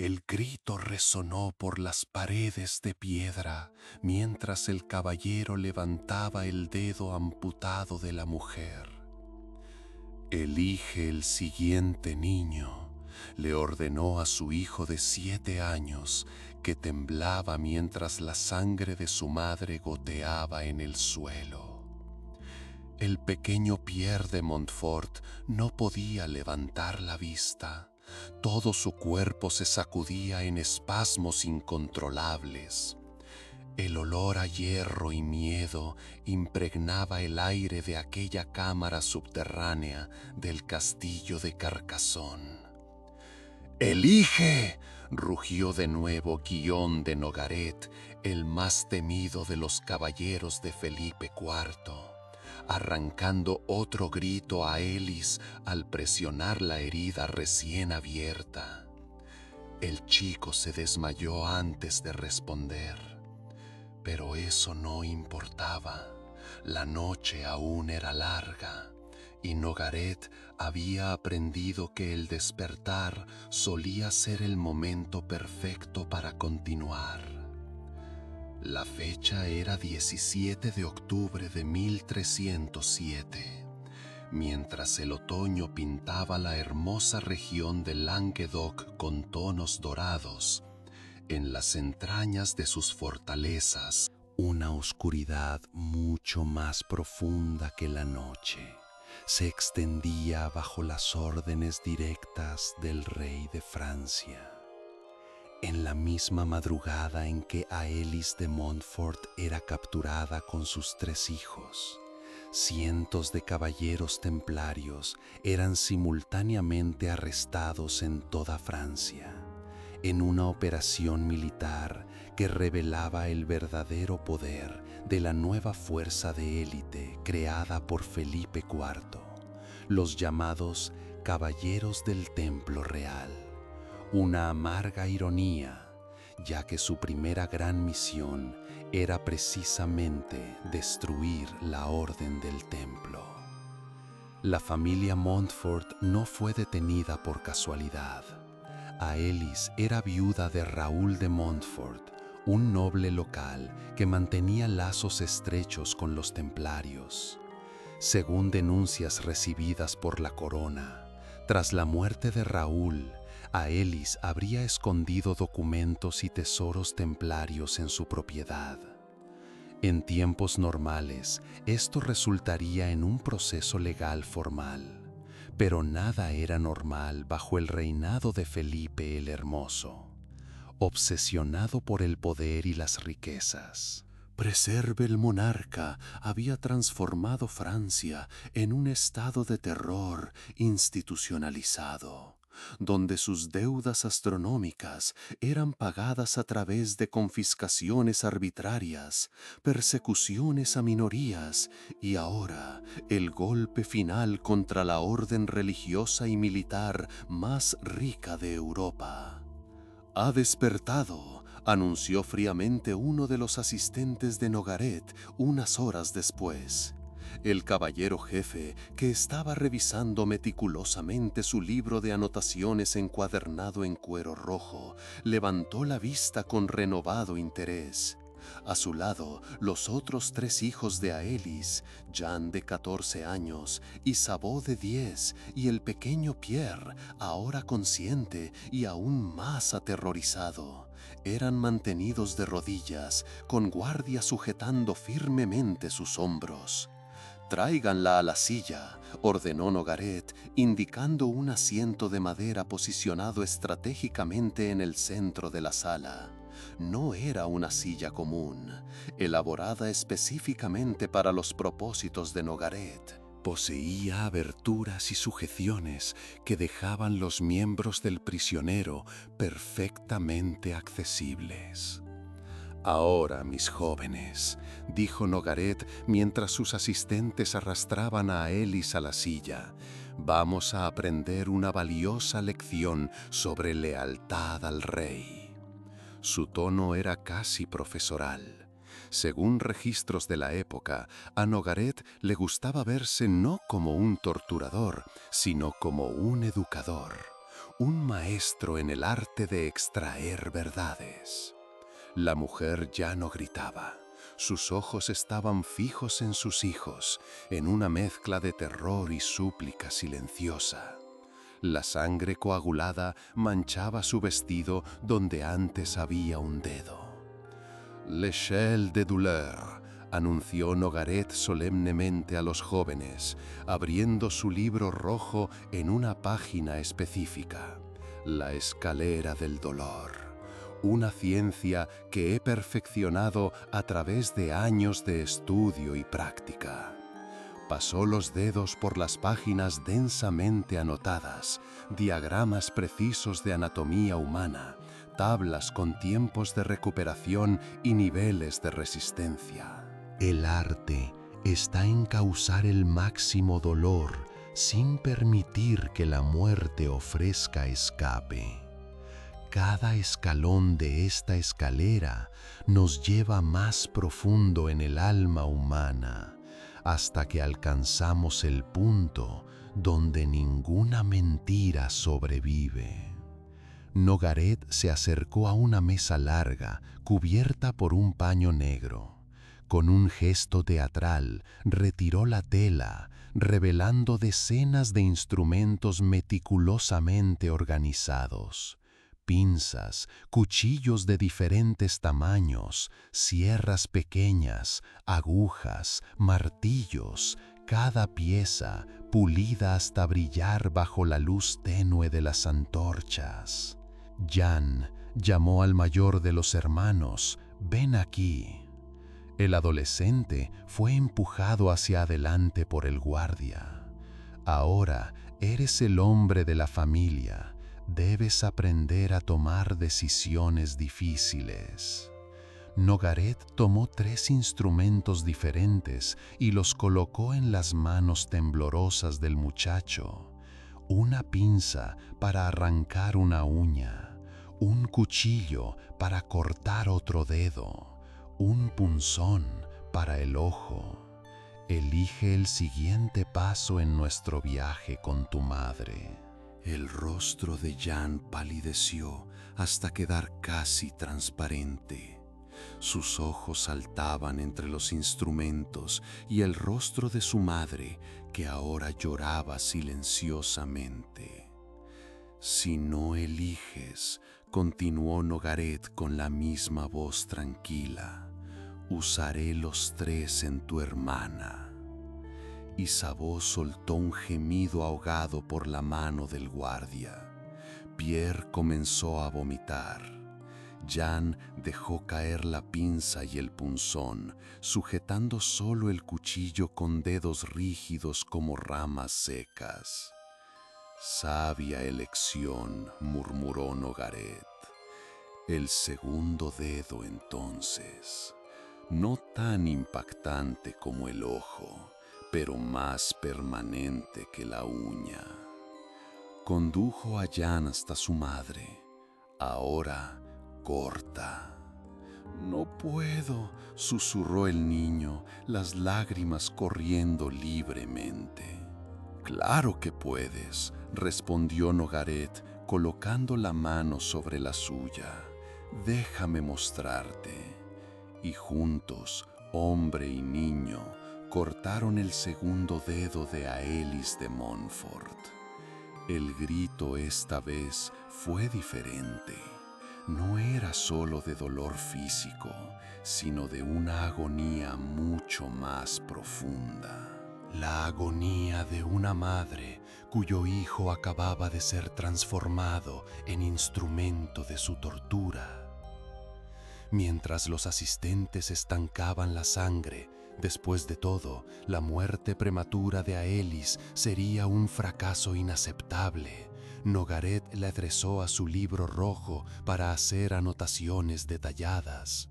El grito resonó por las paredes de piedra mientras el caballero levantaba el dedo amputado de la mujer. «Elige el siguiente niño», le ordenó a su hijo de 7 años, que temblaba mientras la sangre de su madre goteaba en el suelo. El pequeño Pierre de Montfort no podía levantar la vista. Todo su cuerpo se sacudía en espasmos incontrolables. El olor a hierro y miedo impregnaba el aire de aquella cámara subterránea del castillo de Carcassonne. «¡Elige!», rugió de nuevo Guillaume de Nogaret, el más temido de los caballeros de Felipe IV, arrancando otro grito a Elis al presionar la herida recién abierta. El chico se desmayó antes de responder, pero eso no importaba. La noche aún era larga y Nogaret había aprendido que el despertar solía ser el momento perfecto para continuar. La fecha era 17 de octubre de 1307, mientras el otoño pintaba la hermosa región de Languedoc con tonos dorados. En las entrañas de sus fortalezas, una oscuridad mucho más profunda que la noche se extendía bajo las órdenes directas del rey de Francia. En la misma madrugada en que Aélis de Montfort era capturada con sus 3 hijos, cientos de caballeros templarios eran simultáneamente arrestados en toda Francia, en una operación militar que revelaba el verdadero poder de la nueva fuerza de élite creada por Felipe IV, los llamados Caballeros del Templo Real. Una amarga ironía, ya que su primera gran misión era precisamente destruir la Orden del Templo. La familia Montfort no fue detenida por casualidad. Aélis era viuda de Raúl de Montfort, un noble local que mantenía lazos estrechos con los templarios. Según denuncias recibidas por la corona, tras la muerte de Raúl, Aélis habría escondido documentos y tesoros templarios en su propiedad. En tiempos normales, esto resultaría en un proceso legal formal. Pero nada era normal bajo el reinado de Felipe el Hermoso, obsesionado por el poder y las riquezas. Preserve el monarca había transformado Francia en un estado de terror institucionalizado, donde sus deudas astronómicas eran pagadas a través de confiscaciones arbitrarias, persecuciones a minorías y ahora el golpe final contra la orden religiosa y militar más rica de Europa. «Ha despertado», anunció fríamente uno de los asistentes de Nogaret unas horas después. El caballero jefe, que estaba revisando meticulosamente su libro de anotaciones encuadernado en cuero rojo, levantó la vista con renovado interés. A su lado, los otros 3 hijos de Aélis, Jean de 14 años, Isabeau de 10 y el pequeño Pierre, ahora consciente y aún más aterrorizado, eran mantenidos de rodillas, con guardia sujetando firmemente sus hombros. «Tráiganla a la silla», ordenó Nogaret, indicando un asiento de madera posicionado estratégicamente en el centro de la sala. No era una silla común, elaborada específicamente para los propósitos de Nogaret. Poseía aberturas y sujeciones que dejaban los miembros del prisionero perfectamente accesibles. «Ahora, mis jóvenes», dijo Nogaret mientras sus asistentes arrastraban a Aélis a la silla, «vamos a aprender una valiosa lección sobre lealtad al rey». Su tono era casi profesoral. Según registros de la época, a Nogaret le gustaba verse no como un torturador, sino como un educador, un maestro en el arte de extraer verdades. La mujer ya no gritaba. Sus ojos estaban fijos en sus hijos, en una mezcla de terror y súplica silenciosa. La sangre coagulada manchaba su vestido donde antes había un dedo. «L'échelle de douleur», anunció Nogaret solemnemente a los jóvenes, abriendo su libro rojo en una página específica. «La escalera del dolor. Una ciencia que he perfeccionado a través de años de estudio y práctica». Pasó los dedos por las páginas densamente anotadas, diagramas precisos de anatomía humana, tablas con tiempos de recuperación y niveles de resistencia. El arte está en causar el máximo dolor sin permitir que la muerte ofrezca escape. Cada escalón de esta escalera nos lleva más profundo en el alma humana, hasta que alcanzamos el punto donde ninguna mentira sobrevive. Nogaret se acercó a una mesa larga, cubierta por un paño negro. Con un gesto teatral, retiró la tela, revelando decenas de instrumentos meticulosamente organizados. Pinzas, cuchillos de diferentes tamaños, sierras pequeñas, agujas, martillos, cada pieza pulida hasta brillar bajo la luz tenue de las antorchas. Jan llamó al mayor de los hermanos: «Ven aquí». El adolescente fue empujado hacia adelante por el guardia. «Ahora eres el hombre de la familia. Debes aprender a tomar decisiones difíciles». Nogaret tomó 3 instrumentos diferentes y los colocó en las manos temblorosas del muchacho. Una pinza para arrancar una uña, un cuchillo para cortar otro dedo, un punzón para el ojo. Elige el siguiente paso en nuestro viaje con tu madre. El rostro de Jan palideció hasta quedar casi transparente. Sus ojos saltaban entre los instrumentos y el rostro de su madre, que ahora lloraba silenciosamente. «Si no eliges», continuó Nogaret con la misma voz tranquila, «usaré los 3 en tu hermana». Isabeau soltó un gemido ahogado por la mano del guardia. Pierre comenzó a vomitar. Jan dejó caer la pinza y el punzón, sujetando solo el cuchillo con dedos rígidos como ramas secas. «Sabia elección», murmuró Nogaret. «El segundo dedo, entonces. No tan impactante como el ojo, pero más permanente que la uña». Condujo a Jan hasta su madre. «Ahora, corta». «No puedo», susurró el niño, las lágrimas corriendo libremente. «Claro que puedes», respondió Nogaret, colocando la mano sobre la suya. «Déjame mostrarte». Y juntos, hombre y niño, cortaron el segundo dedo de Aelis de Montfort. El grito esta vez fue diferente. No era solo de dolor físico, sino de una agonía mucho más profunda. La agonía de una madre cuyo hijo acababa de ser transformado en instrumento de su tortura. Mientras los asistentes estancaban la sangre, después de todo, la muerte prematura de Aelis sería un fracaso inaceptable. Nogaret le adresó a su libro rojo para hacer anotaciones detalladas.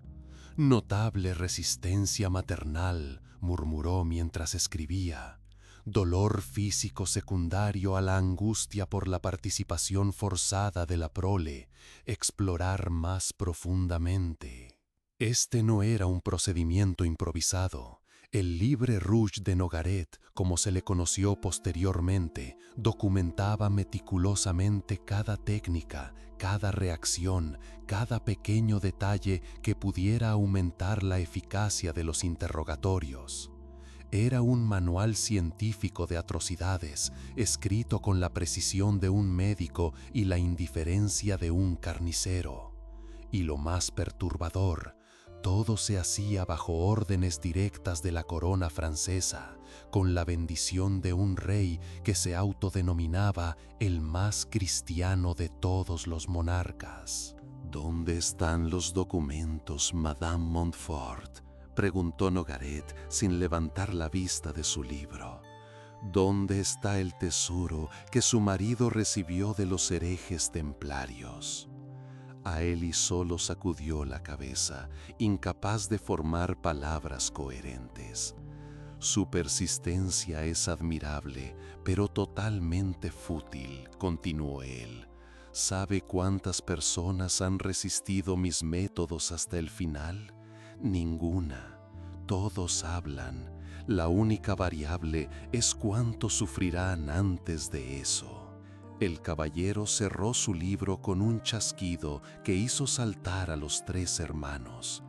«Notable resistencia maternal», murmuró mientras escribía. «Dolor físico secundario a la angustia por la participación forzada de la prole. Explorar más profundamente». Este no era un procedimiento improvisado. El Livre Rouge de Nogaret, como se le conoció posteriormente, documentaba meticulosamente cada técnica, cada reacción, cada pequeño detalle que pudiera aumentar la eficacia de los interrogatorios. Era un manual científico de atrocidades, escrito con la precisión de un médico y la indiferencia de un carnicero. Y lo más perturbador, todo se hacía bajo órdenes directas de la corona francesa, con la bendición de un rey que se autodenominaba el más cristiano de todos los monarcas. ¿Dónde están los documentos, Madame Montfort?, preguntó Nogaret sin levantar la vista de su libro. ¿Dónde está el tesoro que su marido recibió de los herejes templarios? Aélie solo sacudió la cabeza, incapaz de formar palabras coherentes. Su persistencia es admirable, pero totalmente fútil, continuó él. ¿Sabe cuántas personas han resistido mis métodos hasta el final? Ninguna. Todos hablan. La única variable es cuánto sufrirán antes de eso. El caballero cerró su libro con un chasquido que hizo saltar a los tres hermanos.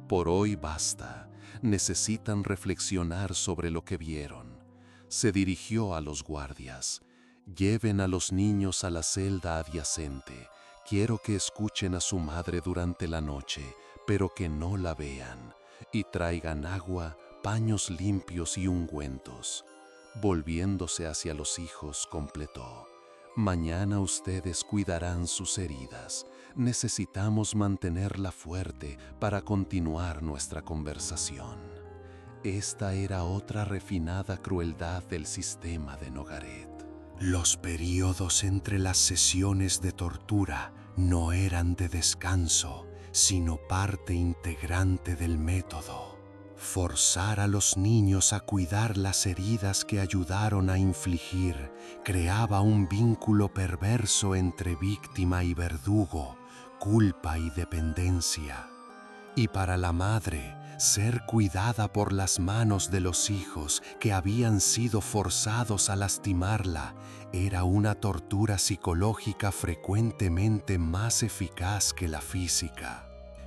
Por hoy basta. Necesitan reflexionar sobre lo que vieron. Se dirigió a los guardias. Lleven a los niños a la celda adyacente. Quiero que escuchen a su madre durante la noche, pero que no la vean. Y traigan agua, paños limpios y ungüentos. Volviéndose hacia los hijos, completó. Mañana ustedes cuidarán sus heridas. Necesitamos mantenerla fuerte para continuar nuestra conversación. Esta era otra refinada crueldad del sistema de Nogaret. Los períodos entre las sesiones de tortura no eran de descanso, sino parte integrante del método. Forzar a los niños a cuidar las heridas que ayudaron a infligir creaba un vínculo perverso entre víctima y verdugo, culpa y dependencia. Y para la madre, ser cuidada por las manos de los hijos que habían sido forzados a lastimarla era una tortura psicológica frecuentemente más eficaz que la física.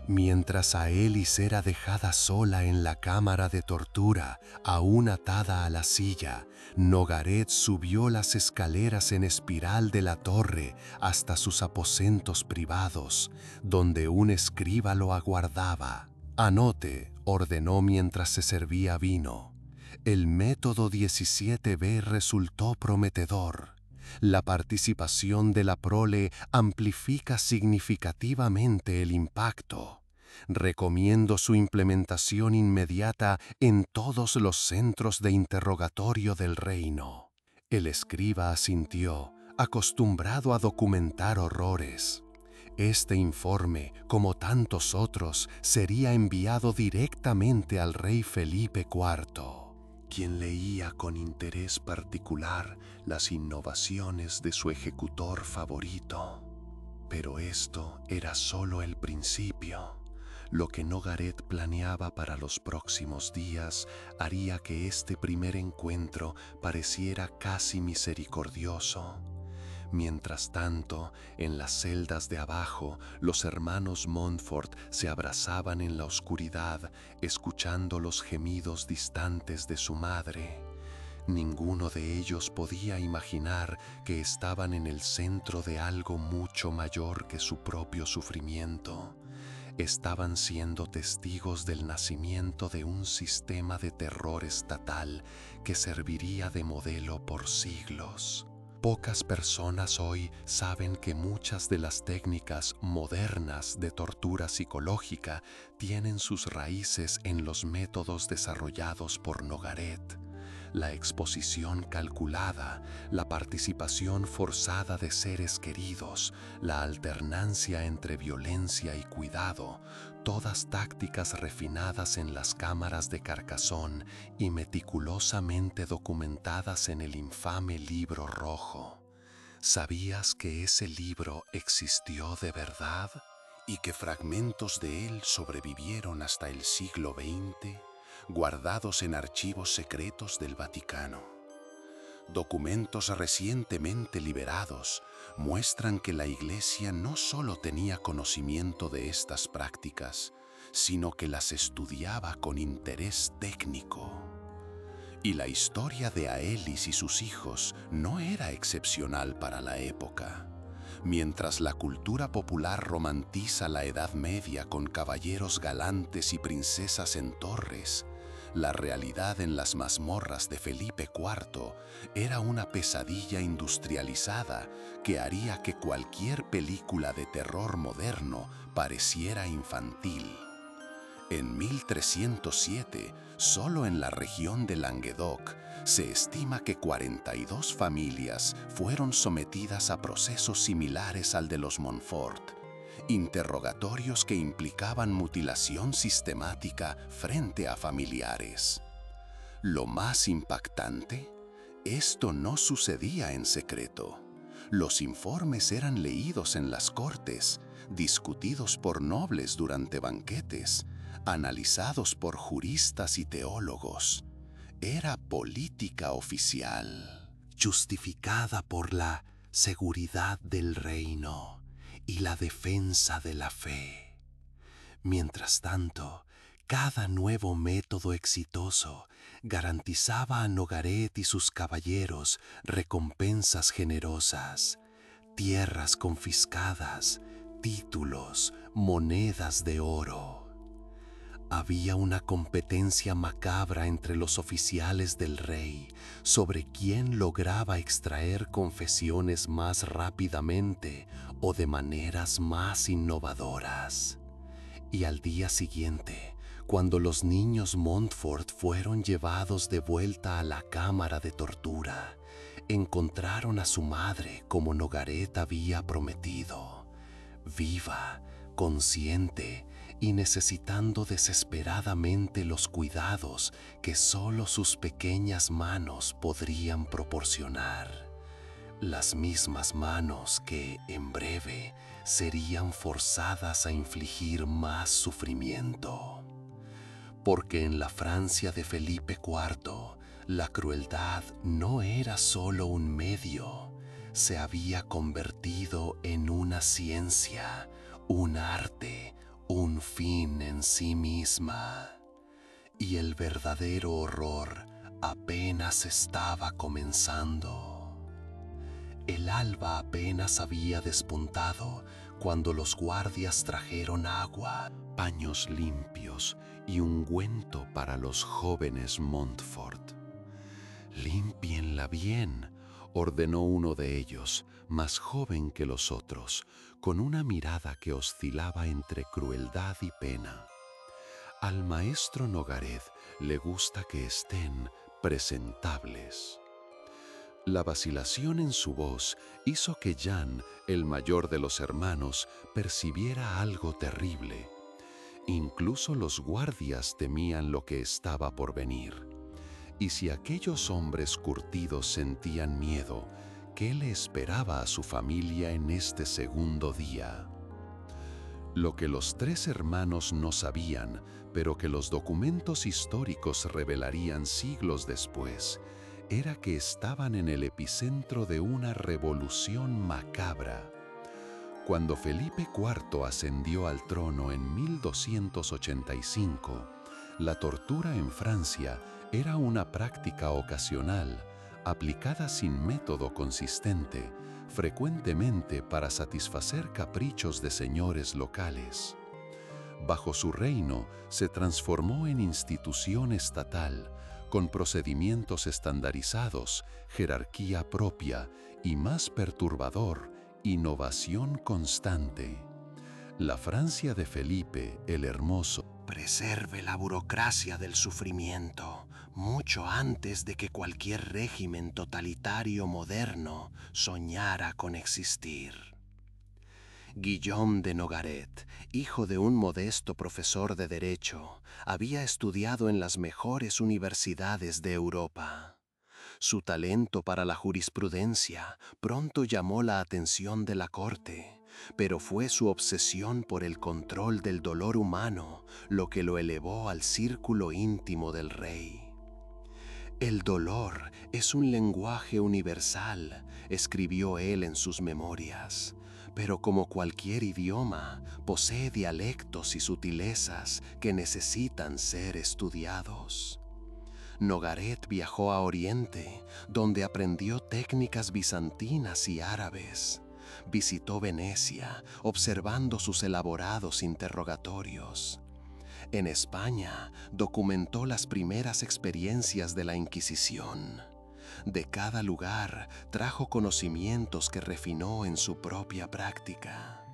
Mientras Aélie era dejada sola en la cámara de tortura, aún atada a la silla, Nogaret subió las escaleras en espiral de la torre hasta sus aposentos privados, donde un escriba lo aguardaba. Anote, ordenó mientras se servía vino. El método 17B resultó prometedor. La participación de la prole amplifica significativamente el impacto. Recomiendo su implementación inmediata en todos los centros de interrogatorio del reino. El escriba asintió, acostumbrado a documentar horrores. Este informe, como tantos otros, sería enviado directamente al rey Felipe IV, quien leía con interés particular las innovaciones de su ejecutor favorito. Pero esto era solo el principio. Lo que Nogaret planeaba para los próximos días haría que este primer encuentro pareciera casi misericordioso. Mientras tanto, en las celdas de abajo, los hermanos Montfort se abrazaban en la oscuridad, escuchando los gemidos distantes de su madre. Ninguno de ellos podía imaginar que estaban en el centro de algo mucho mayor que su propio sufrimiento. Estaban siendo testigos del nacimiento de un sistema de terror estatal que serviría de modelo por siglos. Pocas personas hoy saben que muchas de las técnicas modernas de tortura psicológica tienen sus raíces en los métodos desarrollados por Nogaret. La exposición calculada, la participación forzada de seres queridos, la alternancia entre violencia y cuidado, todas tácticas refinadas en las cámaras de Carcassonne y meticulosamente documentadas en el infame Libro Rojo. ¿Sabías que ese libro existió de verdad y que fragmentos de él sobrevivieron hasta el siglo XX? guardados en archivos secretos del Vaticano. Documentos recientemente liberados muestran que la Iglesia no solo tenía conocimiento de estas prácticas, sino que las estudiaba con interés técnico. Y la historia de Aelis y sus hijos no era excepcional para la época. Mientras la cultura popular romantiza la Edad Media con caballeros galantes y princesas en torres, la realidad en las mazmorras de Felipe IV era una pesadilla industrializada que haría que cualquier película de terror moderno pareciera infantil. En 1307, solo en la región de Languedoc, se estima que 42 familias fueron sometidas a procesos similares al de los Montfort, interrogatorios que implicaban mutilación sistemática frente a familiares. Lo más impactante, esto no sucedía en secreto. Los informes eran leídos en las cortes, discutidos por nobles durante banquetes, analizados por juristas y teólogos. Era política oficial, justificada por la seguridad del reino y la defensa de la fe. Mientras tanto, cada nuevo método exitoso garantizaba a Nogaret y sus caballeros recompensas generosas, tierras confiscadas, títulos, monedas de oro. Había una competencia macabra entre los oficiales del rey sobre quién lograba extraer confesiones más rápidamente o de maneras más innovadoras. Y al día siguiente, cuando los niños Montfort fueron llevados de vuelta a la cámara de tortura, encontraron a su madre como Nogaret había prometido, viva, consciente y necesitando desesperadamente los cuidados que solo sus pequeñas manos podrían proporcionar. Las mismas manos que, en breve, serían forzadas a infligir más sufrimiento. Porque en la Francia de Felipe IV, la crueldad no era solo un medio, se había convertido en una ciencia, un arte, un fin en sí misma. Y el verdadero horror apenas estaba comenzando. El alba apenas había despuntado cuando los guardias trajeron agua, paños limpios y ungüento para los jóvenes Montfort. «Límpienla bien», ordenó uno de ellos, más joven que los otros, con una mirada que oscilaba entre crueldad y pena. Al maestro Nogaret le gusta que estén presentables. La vacilación en su voz hizo que Jan, el mayor de los hermanos, percibiera algo terrible. Incluso los guardias temían lo que estaba por venir. Y si aquellos hombres curtidos sentían miedo, ¿qué le esperaba a su familia en este segundo día? Lo que los tres hermanos no sabían, pero que los documentos históricos revelarían siglos después, era que estaban en el epicentro de una revolución macabra. Cuando Felipe IV ascendió al trono en 1285, la tortura en Francia era una práctica ocasional, aplicada sin método consistente, frecuentemente para satisfacer caprichos de señores locales. Bajo su reino se transformó en institución estatal, con procedimientos estandarizados, jerarquía propia y, más perturbador, innovación constante. La Francia de Felipe el Hermoso preserve la burocracia del sufrimiento mucho antes de que cualquier régimen totalitario moderno soñara con existir. Guillaume de Nogaret, hijo de un modesto profesor de Derecho, había estudiado en las mejores universidades de Europa. Su talento para la jurisprudencia pronto llamó la atención de la corte, pero fue su obsesión por el control del dolor humano lo que lo elevó al círculo íntimo del rey. El dolor es un lenguaje universal, escribió él en sus memorias, pero como cualquier idioma, posee dialectos y sutilezas que necesitan ser estudiados. Nogaret viajó a Oriente, donde aprendió técnicas bizantinas y árabes. Visitó Venecia, observando sus elaborados interrogatorios. En España, documentó las primeras experiencias de la Inquisición. De cada lugar, trajo conocimientos que refinó en su propia práctica.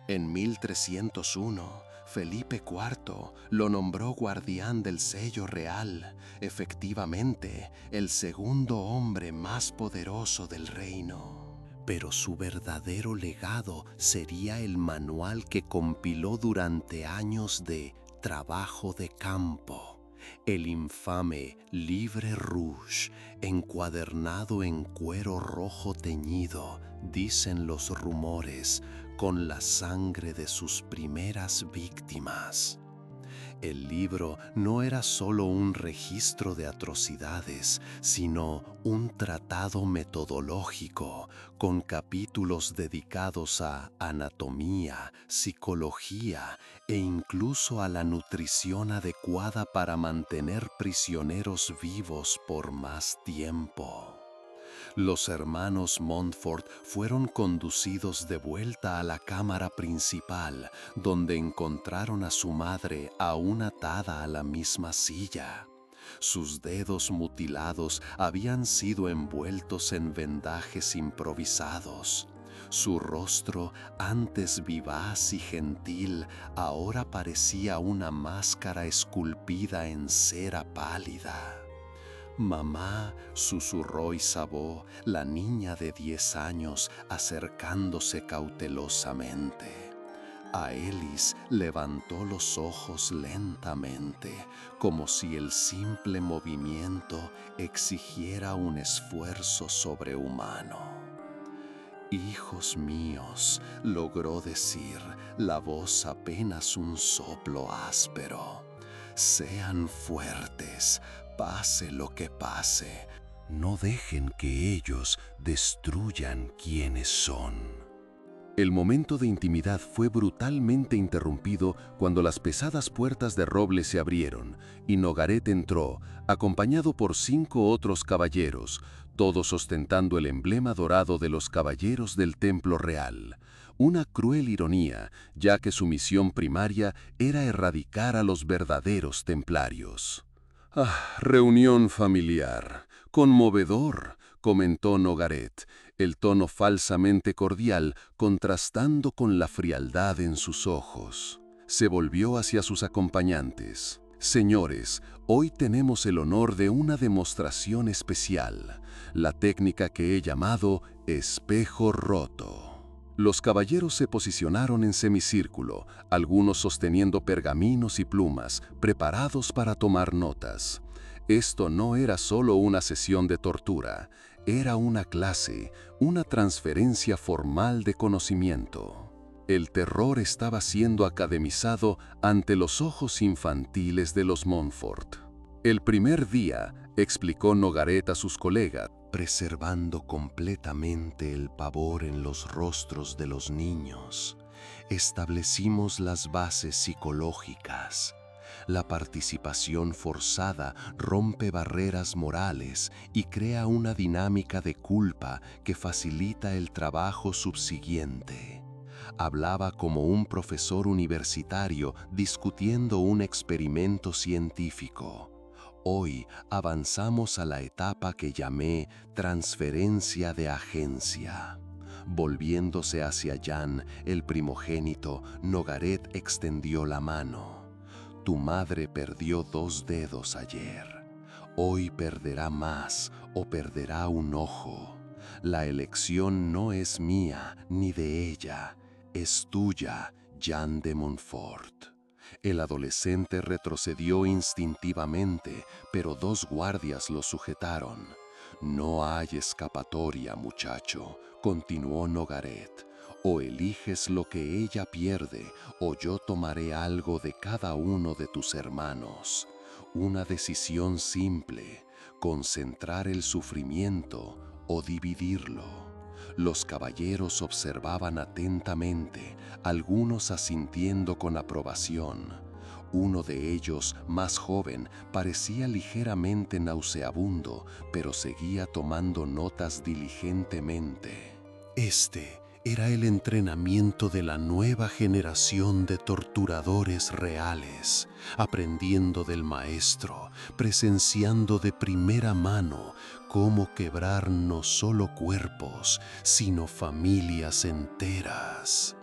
En 1301, Felipe IV lo nombró guardián del sello real, efectivamente, el segundo hombre más poderoso del reino. Pero su verdadero legado sería el manual que compiló durante años de trabajo de campo, el infame Livre Rouge, encuadernado en cuero rojo teñido, dicen los rumores, con la sangre de sus primeras víctimas. El libro no era solo un registro de atrocidades, sino un tratado metodológico con capítulos dedicados a anatomía, psicología e incluso a la nutrición adecuada para mantener prisioneros vivos por más tiempo. Los hermanos Montfort fueron conducidos de vuelta a la cámara principal, donde encontraron a su madre aún atada a la misma silla. Sus dedos mutilados habían sido envueltos en vendajes improvisados. Su rostro, antes vivaz y gentil, ahora parecía una máscara esculpida en cera pálida. «Mamá», susurró Isabeau, la niña de 10 años, acercándose cautelosamente. Aelis levantó los ojos lentamente, como si el simple movimiento exigiera un esfuerzo sobrehumano. «Hijos míos», logró decir, la voz apenas un soplo áspero. «Sean fuertes, pase lo que pase. No dejen que ellos destruyan quienes son». El momento de intimidad fue brutalmente interrumpido cuando las pesadas puertas de roble se abrieron y Nogaret entró, acompañado por 5 otros caballeros, todos ostentando el emblema dorado de los caballeros del Templo Real. Una cruel ironía, ya que su misión primaria era erradicar a los verdaderos templarios. «Ah, reunión familiar. Conmovedor», comentó Nogaret, el tono falsamente cordial contrastando con la frialdad en sus ojos. Se volvió hacia sus acompañantes. «Señores, hoy tenemos el honor de una demostración especial, la técnica que he llamado espejo roto». Los caballeros se posicionaron en semicírculo, algunos sosteniendo pergaminos y plumas, preparados para tomar notas. Esto no era solo una sesión de tortura, era una clase, una transferencia formal de conocimiento. El terror estaba siendo academizado ante los ojos infantiles de los Montfort. «El primer día», explicó Nogaret a sus colegas, preservando completamente el pavor en los rostros de los niños, establecimos las bases psicológicas. La participación forzada rompe barreras morales y crea una dinámica de culpa que facilita el trabajo subsiguiente. Hablaba como un profesor universitario discutiendo un experimento científico. Hoy avanzamos a la etapa que llamé transferencia de agencia. Volviéndose hacia Jan, el primogénito, Nogaret extendió la mano. «Tu madre perdió 2 dedos ayer. Hoy perderá más o perderá un ojo. La elección no es mía ni de ella, es tuya, Jan de Montfort». El adolescente retrocedió instintivamente, pero 2 guardias lo sujetaron. «No hay escapatoria, muchacho», continuó Nogaret. O eliges lo que ella pierde, o yo tomaré algo de cada uno de tus hermanos. Una decisión simple, concentrar el sufrimiento o dividirlo. Los caballeros observaban atentamente, algunos asintiendo con aprobación. Uno de ellos, más joven, parecía ligeramente nauseabundo, pero seguía tomando notas diligentemente. Este era el entrenamiento de la nueva generación de torturadores reales, aprendiendo del maestro, presenciando de primera mano cómo quebrar no solo cuerpos, sino familias enteras.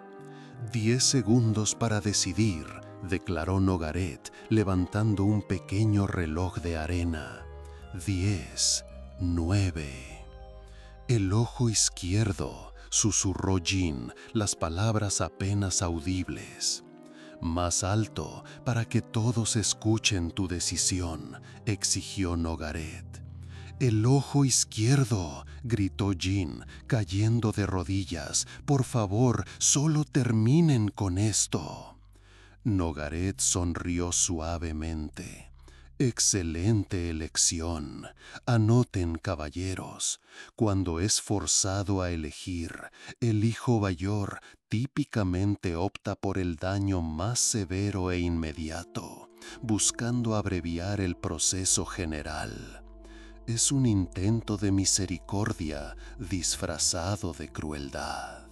10 segundos para decidir, declaró Nogaret, levantando un pequeño reloj de arena. 10, 9. El ojo izquierdo, susurró Jin, las palabras apenas audibles. Más alto, para que todos escuchen tu decisión, exigió Nogaret. El ojo izquierdo, gritó Jin, cayendo de rodillas. Por favor, solo terminen con esto. Nogaret sonrió suavemente. Excelente elección. Anoten, caballeros. Cuando es forzado a elegir, el hijo mayor típicamente opta por el daño más severo e inmediato, buscando abreviar el proceso general. Es un intento de misericordia disfrazado de crueldad.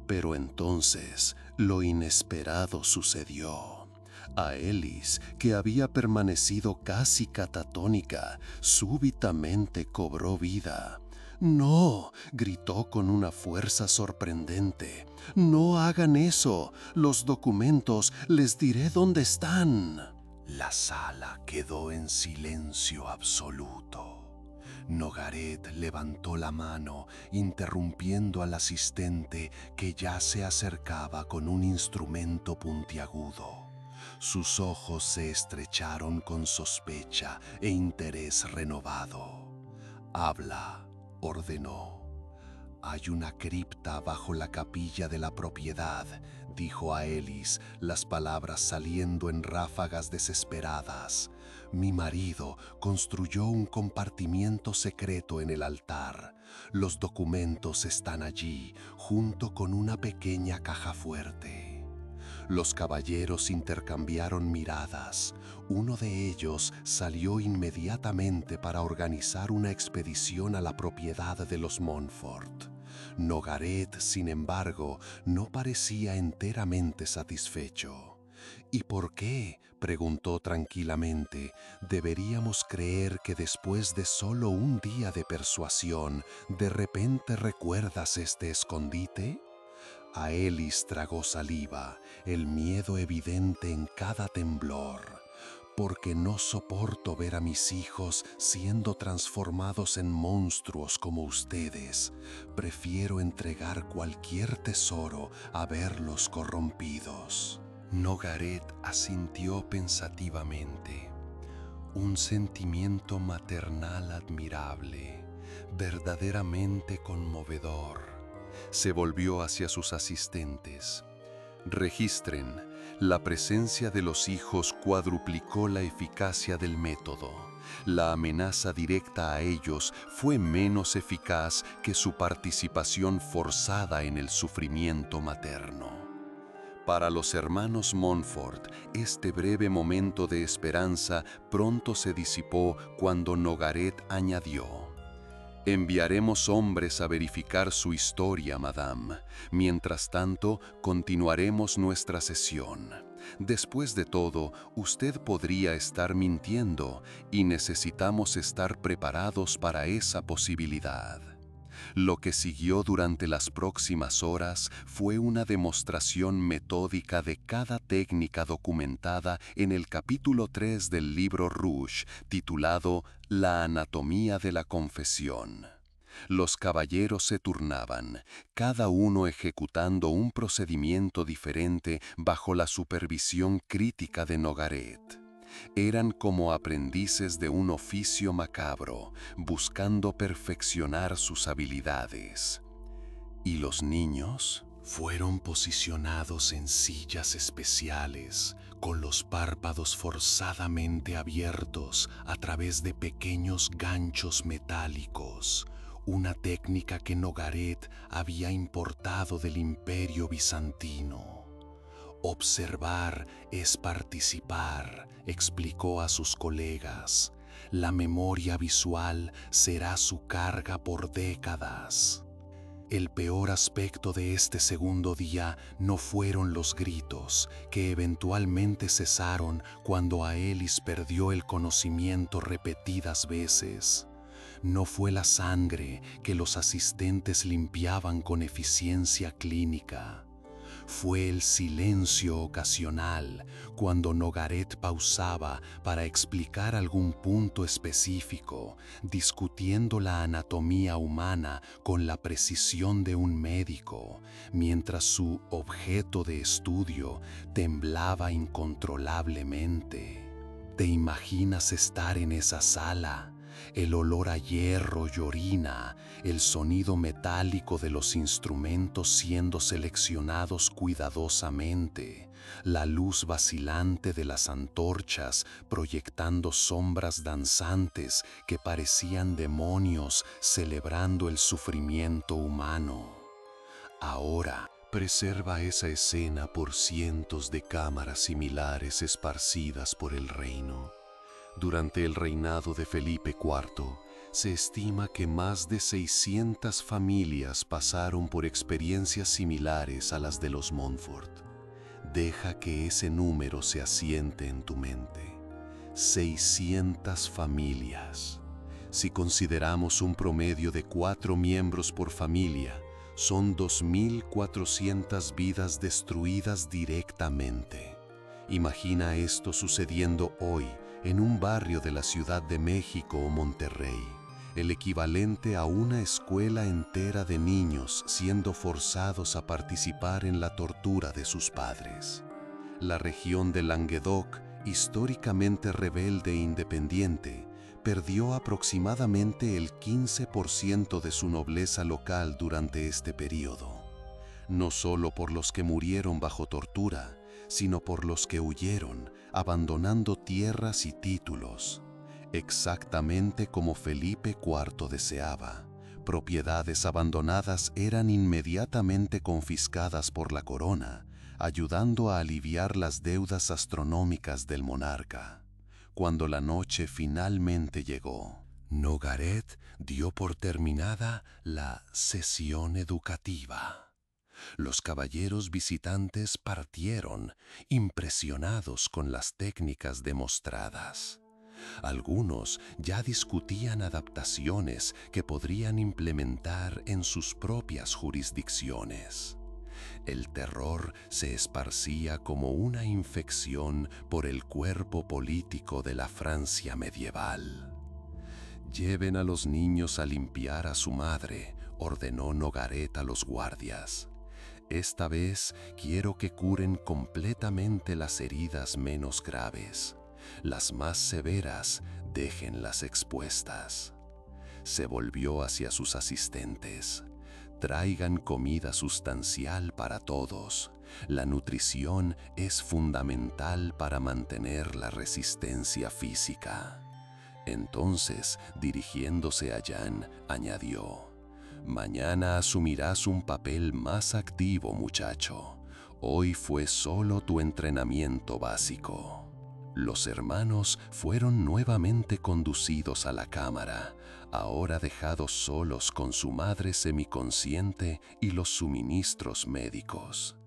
Pero entonces lo inesperado sucedió. A Elis, que había permanecido casi catatónica, súbitamente cobró vida. ¡No!, gritó con una fuerza sorprendente. ¡No hagan eso! Los documentos, les diré dónde están. La sala quedó en silencio absoluto. Nogaret levantó la mano, interrumpiendo al asistente que ya se acercaba con un instrumento puntiagudo. Sus ojos se estrecharon con sospecha e interés renovado. «Habla», ordenó. «Hay una cripta bajo la capilla de la propiedad», dijo a Elis, las palabras saliendo en ráfagas desesperadas. «Mi marido construyó un compartimiento secreto en el altar. Los documentos están allí, junto con una pequeña caja fuerte». Los caballeros intercambiaron miradas. Uno de ellos salió inmediatamente para organizar una expedición a la propiedad de los Montfort. Nogaret, sin embargo, no parecía enteramente satisfecho. «¿Y por qué?», preguntó tranquilamente. «¿Deberíamos creer que después de solo un día de persuasión, de repente recuerdas este escondite?» A Elis tragó saliva, el miedo evidente en cada temblor. «Porque no soporto ver a mis hijos siendo transformados en monstruos como ustedes. Prefiero entregar cualquier tesoro a verlos corrompidos». Nogaret asintió pensativamente. Un sentimiento maternal admirable, verdaderamente conmovedor. Se volvió hacia sus asistentes. «Registren, la presencia de los hijos cuadruplicó la eficacia del método. La amenaza directa a ellos fue menos eficaz que su participación forzada en el sufrimiento materno». Para los hermanos Montfort, este breve momento de esperanza pronto se disipó cuando Nogaret añadió: «Enviaremos hombres a verificar su historia, madame. Mientras tanto, continuaremos nuestra sesión. Después de todo, usted podría estar mintiendo y necesitamos estar preparados para esa posibilidad». Lo que siguió durante las próximas horas fue una demostración metódica de cada técnica documentada en el capítulo 3 del libro Rouge, titulado La anatomía de la confesión. Los caballeros se turnaban, cada uno ejecutando un procedimiento diferente bajo la supervisión crítica de Nogaret. Eran como aprendices de un oficio macabro, buscando perfeccionar sus habilidades. «¿Y los niños?», Fueron posicionados en sillas especiales, con los párpados forzadamente abiertos a través de pequeños ganchos metálicos, una técnica que Nogaret había importado del Imperio Bizantino. Observar es participar, explicó a sus colegas. La memoria visual será su carga por décadas. El peor aspecto de este segundo día no fueron los gritos, que eventualmente cesaron cuando Aelis perdió el conocimiento repetidas veces. No fue la sangre que los asistentes limpiaban con eficiencia clínica. Fue el silencio ocasional cuando Nogaret pausaba para explicar algún punto específico, discutiendo la anatomía humana con la precisión de un médico, mientras su objeto de estudio temblaba incontrolablemente. ¿Te imaginas estar en esa sala? El olor a hierro y orina, el sonido metálico de los instrumentos siendo seleccionados cuidadosamente, la luz vacilante de las antorchas proyectando sombras danzantes que parecían demonios celebrando el sufrimiento humano. Ahora, preserva esa escena por cientos de cámaras similares esparcidas por el reino. Durante el reinado de Felipe IV, se estima que más de 600 familias pasaron por experiencias similares a las de los Montfort. Deja que ese número se asiente en tu mente. 600 familias. Si consideramos un promedio de 4 miembros por familia, son 2.400 vidas destruidas directamente. Imagina esto sucediendo hoy en un barrio de la Ciudad de México o Monterrey, el equivalente a una escuela entera de niños siendo forzados a participar en la tortura de sus padres. La región de Languedoc, históricamente rebelde e independiente, perdió aproximadamente el 15% de su nobleza local durante este periodo. No solo por los que murieron bajo tortura, sino por los que huyeron, abandonando tierras y títulos. Exactamente como Felipe IV deseaba, propiedades abandonadas eran inmediatamente confiscadas por la corona, ayudando a aliviar las deudas astronómicas del monarca. Cuando la noche finalmente llegó, Nogaret dio por terminada la sesión educativa. Los caballeros visitantes partieron, impresionados con las técnicas demostradas. Algunos ya discutían adaptaciones que podrían implementar en sus propias jurisdicciones. El terror se esparcía como una infección por el cuerpo político de la Francia medieval. «Lleven a los niños a limpiar a su madre», ordenó Nogaret a los guardias. «Esta vez quiero que curen completamente las heridas menos graves. Las más severas, déjenlas expuestas». Se volvió hacia sus asistentes. «Traigan comida sustancial para todos. La nutrición es fundamental para mantener la resistencia física». Entonces, dirigiéndose a Jan, añadió: «Mañana asumirás un papel más activo, muchacho. Hoy fue solo tu entrenamiento básico». Los hermanos fueron nuevamente conducidos a la cámara, ahora dejados solos con su madre semiconsciente y los suministros médicos.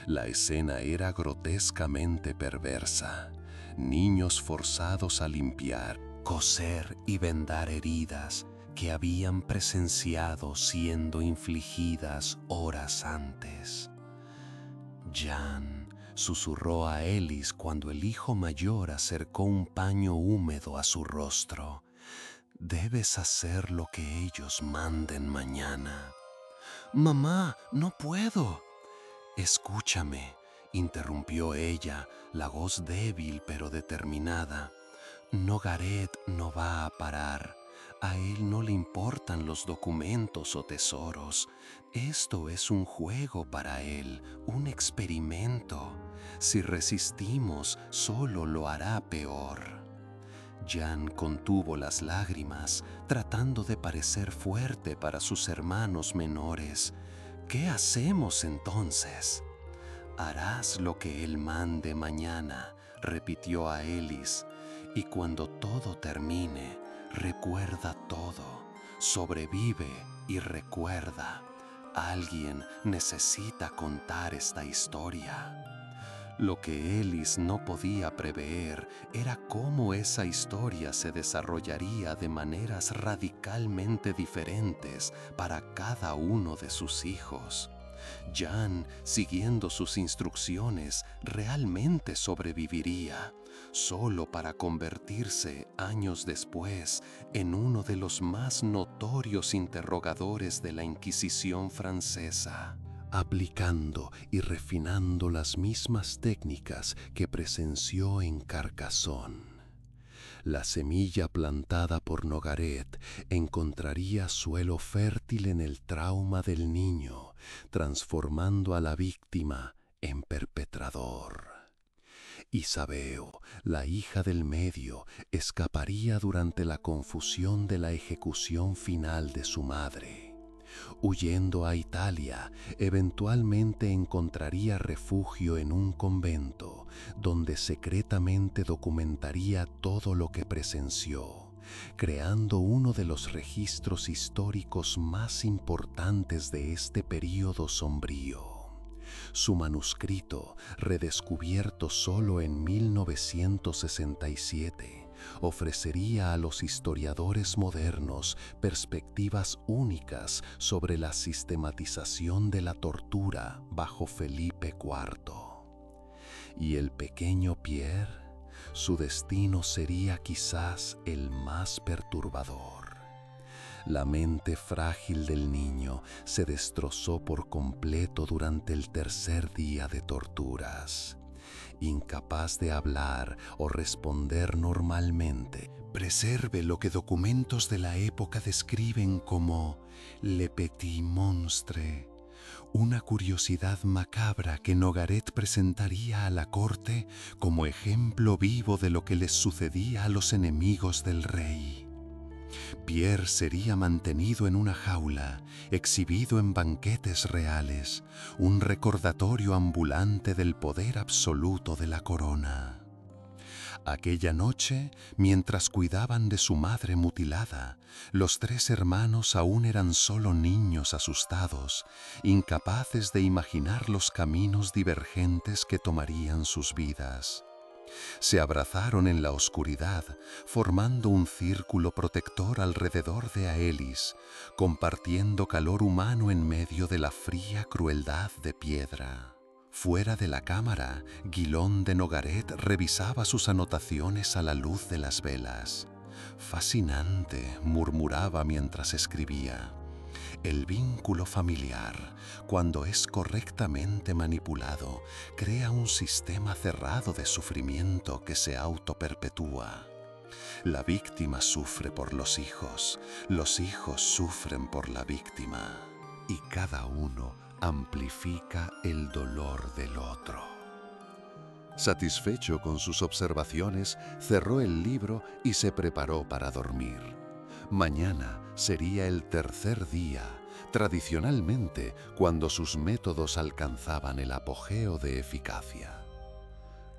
La escena era grotescamente perversa. Niños forzados a limpiar, coser y vendar heridas que habían presenciado siendo infligidas horas antes. «Jan», susurró a Elis cuando el hijo mayor acercó un paño húmedo a su rostro. «Debes hacer lo que ellos manden mañana». «Mamá, no puedo». «Escúchame», interrumpió ella, la voz débil pero determinada. «Nogaret no va a parar. A él no le importan los documentos o tesoros. Esto es un juego para él, un experimento. Si resistimos, solo lo hará peor. Jan contuvo las lágrimas, tratando de parecer fuerte para sus hermanos menores. ¿Qué hacemos entonces? Harás lo que él mande mañana, repitió a Ellis, y cuando todo termine, recuerda todo, sobrevive y recuerda. Alguien necesita contar esta historia. Lo que Ellis no podía prever era cómo esa historia se desarrollaría de maneras radicalmente diferentes para cada uno de sus hijos. Jan, siguiendo sus instrucciones, realmente sobreviviría, solo para convertirse años después en uno de los más notorios interrogadores de la Inquisición francesa, aplicando y refinando las mismas técnicas que presenció en Carcassonne. La semilla plantada por Nogaret encontraría suelo fértil en el trauma del niño, transformando a la víctima en perpetrador. Isabeo, la hija del medio, escaparía durante la confusión de la ejecución final de su madre. Huyendo a Italia, eventualmente encontraría refugio en un convento, donde secretamente documentaría todo lo que presenció, creando uno de los registros históricos más importantes de este período sombrío. Su manuscrito, redescubierto solo en 1967, ofrecería a los historiadores modernos perspectivas únicas sobre la sistematización de la tortura bajo Felipe IV. Y el pequeño Pierre, su destino sería quizás el más perturbador. La mente frágil del niño se destrozó por completo durante el tercer día de torturas. Incapaz de hablar o responder normalmente, preserve lo que documentos de la época describen como «le petit monstre», una curiosidad macabra que Nogaret presentaría a la corte como ejemplo vivo de lo que les sucedía a los enemigos del rey. Pierre sería mantenido en una jaula, exhibido en banquetes reales, un recordatorio ambulante del poder absoluto de la corona. Aquella noche, mientras cuidaban de su madre mutilada, los tres hermanos aún eran solo niños asustados, incapaces de imaginar los caminos divergentes que tomarían sus vidas. Se abrazaron en la oscuridad, formando un círculo protector alrededor de Aelis, compartiendo calor humano en medio de la fría crueldad de piedra. Fuera de la cámara, Guillaume de Nogaret revisaba sus anotaciones a la luz de las velas. «Fascinante», murmuraba mientras escribía. El vínculo familiar, cuando es correctamente manipulado, crea un sistema cerrado de sufrimiento que se autoperpetúa. La víctima sufre por los hijos sufren por la víctima, y cada uno amplifica el dolor del otro. Satisfecho con sus observaciones, cerró el libro y se preparó para dormir. Mañana sería el tercer día, tradicionalmente cuando sus métodos alcanzaban el apogeo de eficacia.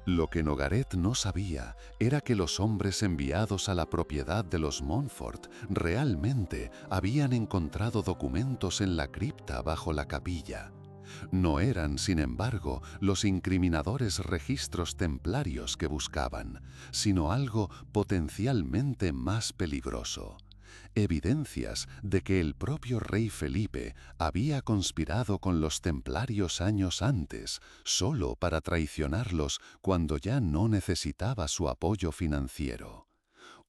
Lo que Nogaret no sabía era que los hombres enviados a la propiedad de los Montfort realmente habían encontrado documentos en la cripta bajo la capilla. No eran, sin embargo, los incriminadores registros templarios que buscaban, sino algo potencialmente más peligroso. Evidencias de que el propio rey Felipe había conspirado con los templarios años antes, solo para traicionarlos cuando ya no necesitaba su apoyo financiero.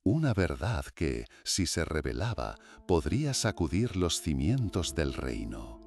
Una verdad que, si se revelaba, podría sacudir los cimientos del reino.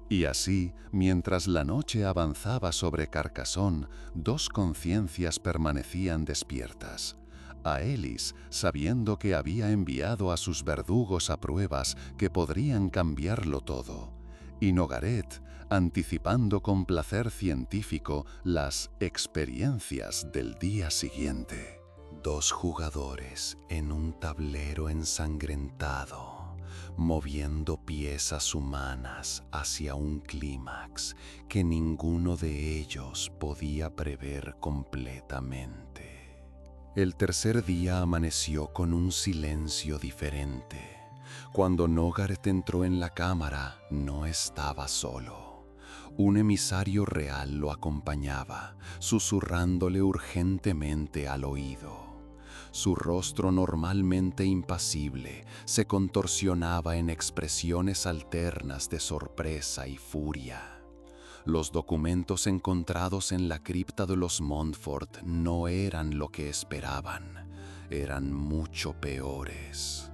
Y así, mientras la noche avanzaba sobre Carcassonne, dos conciencias permanecían despiertas. Aelis, sabiendo que había enviado a sus verdugos a pruebas que podrían cambiarlo todo, y Nogaret, anticipando con placer científico las experiencias del día siguiente. 2 jugadores en un tablero ensangrentado, moviendo piezas humanas hacia un clímax que ninguno de ellos podía prever completamente. El tercer día amaneció con un silencio diferente. Cuando Nogaret entró en la cámara, no estaba solo. Un emisario real lo acompañaba, susurrándole urgentemente al oído. Su rostro, normalmente impasible, se contorsionaba en expresiones alternas de sorpresa y furia. Los documentos encontrados en la cripta de los Montfort no eran lo que esperaban, eran mucho peores.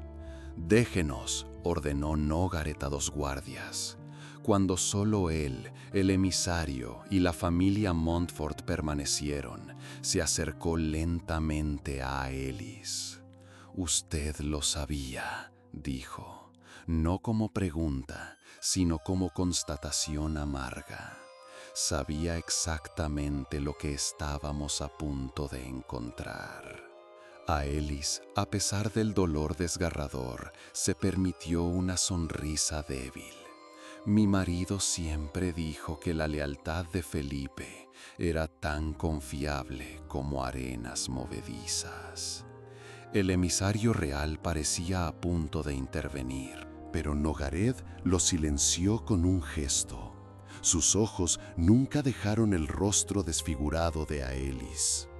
«Déjenos», ordenó Nogaret a 2 guardias. Cuando solo él, el emisario y la familia Montfort permanecieron, se acercó lentamente a Aelis. «Usted lo sabía», dijo, no como pregunta, sino como constatación amarga. Sabía exactamente lo que estábamos a punto de encontrar. Aelis, a pesar del dolor desgarrador, se permitió una sonrisa débil. Mi marido siempre dijo que la lealtad de Felipe era tan confiable como arenas movedizas. El emisario real parecía a punto de intervenir, pero Nogaret lo silenció con un gesto. Sus ojos nunca dejaron el rostro desfigurado de Aelis.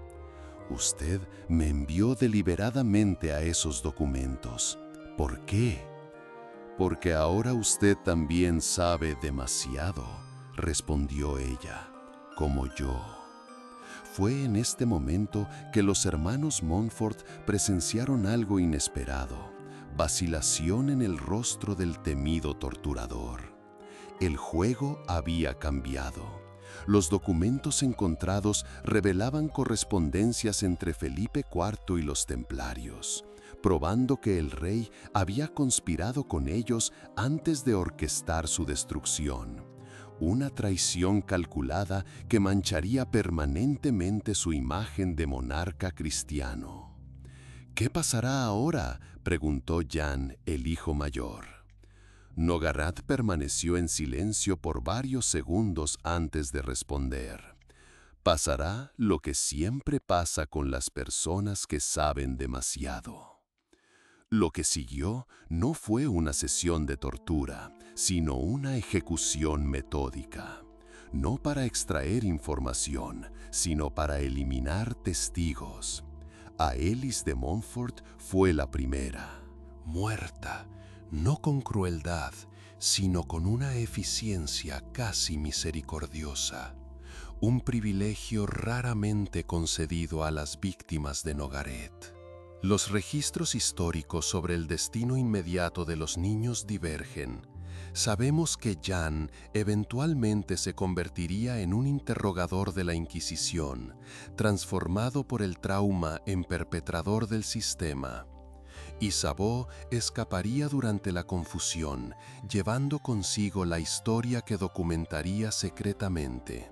«Usted me envió deliberadamente a esos documentos. ¿Por qué?» «Porque ahora usted también sabe demasiado», respondió ella, «como yo». Fue en este momento que los hermanos Montfort presenciaron algo inesperado, vacilación en el rostro del temido torturador. El juego había cambiado. Los documentos encontrados revelaban correspondencias entre Felipe IV y los templarios, probando que el rey había conspirado con ellos antes de orquestar su destrucción. Una traición calculada que mancharía permanentemente su imagen de monarca cristiano. «¿Qué pasará ahora?», preguntó Jan, el hijo mayor. Nogaret permaneció en silencio por varios segundos antes de responder. «Pasará lo que siempre pasa con las personas que saben demasiado». Lo que siguió no fue una sesión de tortura, sino una ejecución metódica. No para extraer información, sino para eliminar testigos. Aelis de Montfort fue la primera. Muerta, no con crueldad, sino con una eficiencia casi misericordiosa. Un privilegio raramente concedido a las víctimas de Nogaret. Los registros históricos sobre el destino inmediato de los niños divergen. Sabemos que Jan eventualmente se convertiría en un interrogador de la Inquisición, transformado por el trauma en perpetrador del sistema. Isabeau escaparía durante la confusión, llevando consigo la historia que documentaría secretamente.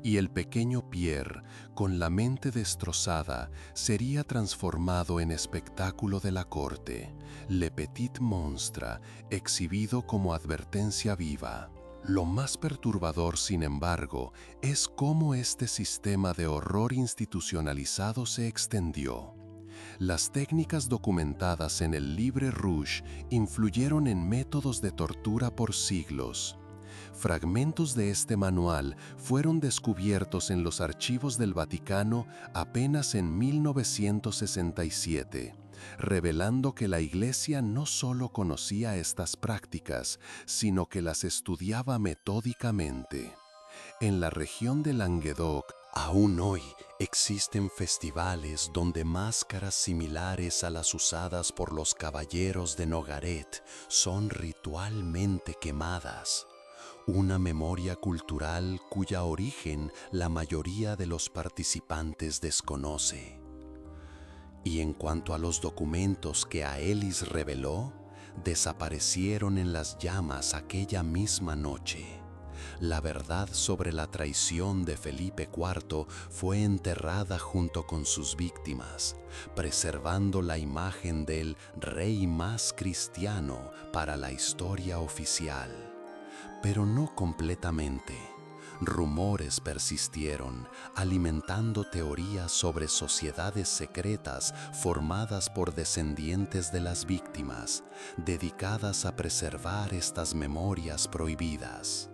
Y el pequeño Pierre, con la mente destrozada, sería transformado en espectáculo de la corte, Le Petit Monstre, exhibido como advertencia viva. Lo más perturbador, sin embargo, es cómo este sistema de horror institucionalizado se extendió. Las técnicas documentadas en el Livre Rouge influyeron en métodos de tortura por siglos. Fragmentos de este manual fueron descubiertos en los archivos del Vaticano apenas en 1967, revelando que la Iglesia no solo conocía estas prácticas, sino que las estudiaba metódicamente. En la región de Languedoc, aún hoy existen festivales donde máscaras similares a las usadas por los caballeros de Nogaret son ritualmente quemadas. Una memoria cultural cuya origen la mayoría de los participantes desconoce. Y en cuanto a los documentos que Aelis reveló, desaparecieron en las llamas aquella misma noche. La verdad sobre la traición de Felipe IV fue enterrada junto con sus víctimas, preservando la imagen del rey más cristiano para la historia oficial. Pero no completamente. Rumores persistieron, alimentando teorías sobre sociedades secretas formadas por descendientes de las víctimas, dedicadas a preservar estas memorias prohibidas.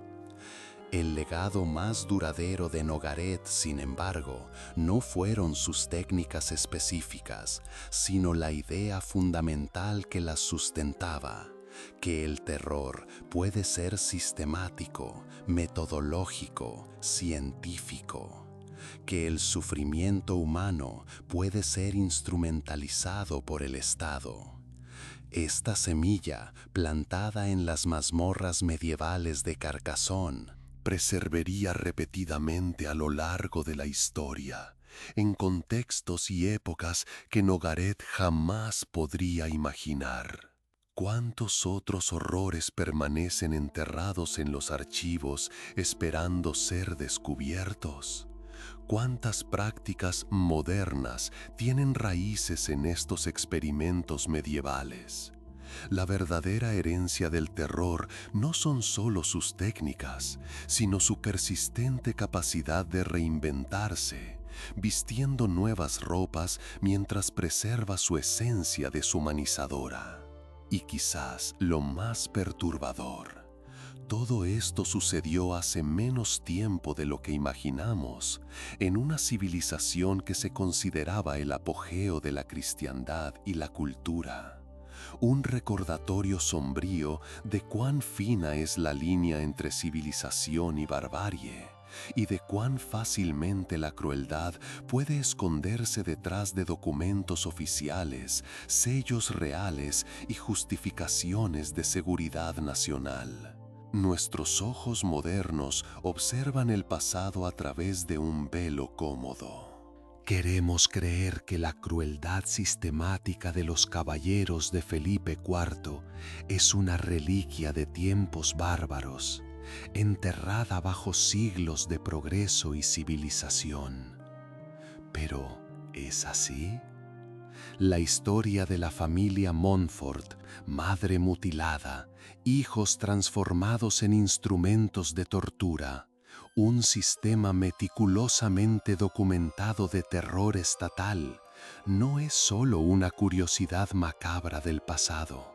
El legado más duradero de Nogaret, sin embargo, no fueron sus técnicas específicas, sino la idea fundamental que las sustentaba: que el terror puede ser sistemático, metodológico, científico, que el sufrimiento humano puede ser instrumentalizado por el Estado. Esta semilla, plantada en las mazmorras medievales de Carcassonne, perseveraría repetidamente a lo largo de la historia, en contextos y épocas que Nogaret jamás podría imaginar. ¿Cuántos otros horrores permanecen enterrados en los archivos esperando ser descubiertos? ¿Cuántas prácticas modernas tienen raíces en estos experimentos medievales? La verdadera herencia del terror no son solo sus técnicas, sino su persistente capacidad de reinventarse, vistiendo nuevas ropas mientras preserva su esencia deshumanizadora. Y quizás lo más perturbador, todo esto sucedió hace menos tiempo de lo que imaginamos, en una civilización que se consideraba el apogeo de la cristiandad y la cultura. Un recordatorio sombrío de cuán fina es la línea entre civilización y barbarie, y de cuán fácilmente la crueldad puede esconderse detrás de documentos oficiales, sellos reales y justificaciones de seguridad nacional. Nuestros ojos modernos observan el pasado a través de un velo cómodo. Queremos creer que la crueldad sistemática de los caballeros de Felipe IV es una reliquia de tiempos bárbaros, enterrada bajo siglos de progreso y civilización. Pero, ¿es así? La historia de la familia Montfort, madre mutilada, hijos transformados en instrumentos de tortura, un sistema meticulosamente documentado de terror estatal, no es solo una curiosidad macabra del pasado.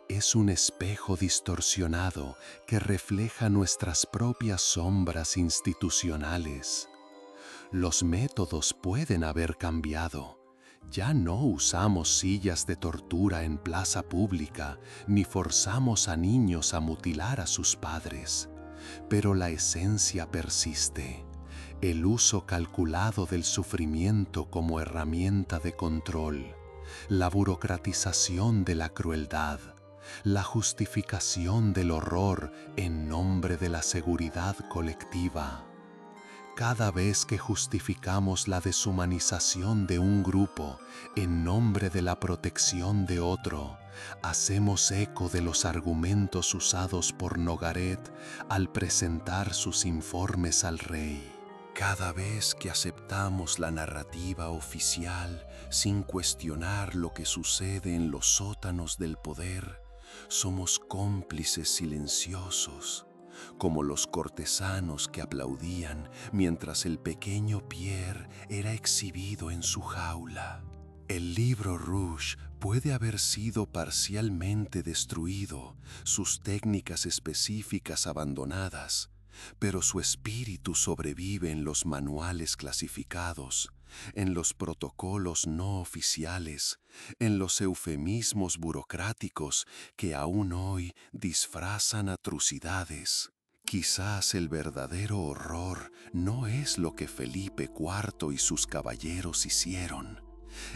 Es un espejo distorsionado que refleja nuestras propias sombras institucionales. Los métodos pueden haber cambiado. Ya no usamos sillas de tortura en plaza pública, ni forzamos a niños a mutilar a sus padres. Pero la esencia persiste, el uso calculado del sufrimiento como herramienta de control, la burocratización de la crueldad, la justificación del horror en nombre de la seguridad colectiva. Cada vez que justificamos la deshumanización de un grupo en nombre de la protección de otro, hacemos eco de los argumentos usados por Nogaret al presentar sus informes al rey. Cada vez que aceptamos la narrativa oficial sin cuestionar lo que sucede en los sótanos del poder, somos cómplices silenciosos, como los cortesanos que aplaudían mientras el pequeño Pierre era exhibido en su jaula. El libro Rouge puede haber sido parcialmente destruido, sus técnicas específicas abandonadas, pero su espíritu sobrevive en los manuales clasificados, en los protocolos no oficiales, en los eufemismos burocráticos que aún hoy disfrazan atrocidades. Quizás el verdadero horror no es lo que Felipe IV y sus caballeros hicieron.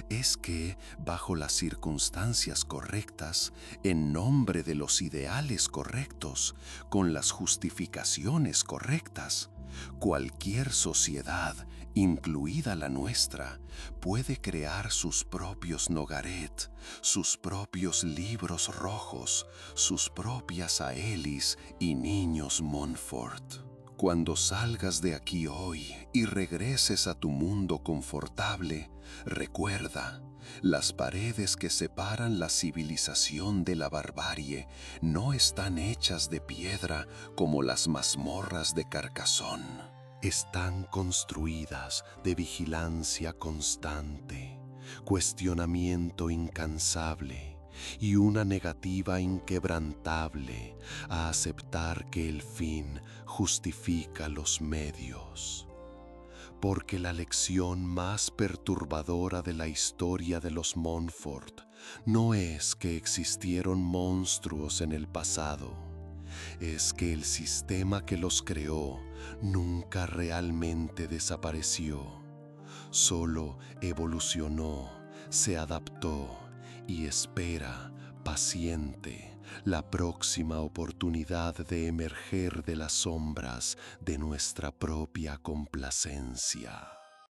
Es que, bajo las circunstancias correctas, en nombre de los ideales correctos, con las justificaciones correctas, Cualquier sociedad, incluida la nuestra, puede crear sus propios Nogaret, sus propios libros rojos, sus propias Aelis y niños Montfort. Cuando salgas de aquí hoy y regreses a tu mundo confortable, recuerda, las paredes que separan la civilización de la barbarie no están hechas de piedra como las mazmorras de Carcassonne. Están construidas de vigilancia constante, cuestionamiento incansable y una negativa inquebrantable a aceptar que el fin justifica los medios. Porque la lección más perturbadora de la historia de los Montfort no es que existieron monstruos en el pasado, es que el sistema que los creó nunca realmente desapareció, solo evolucionó, se adaptó y espera, paciente, la próxima oportunidad de emerger de las sombras de nuestra propia complacencia.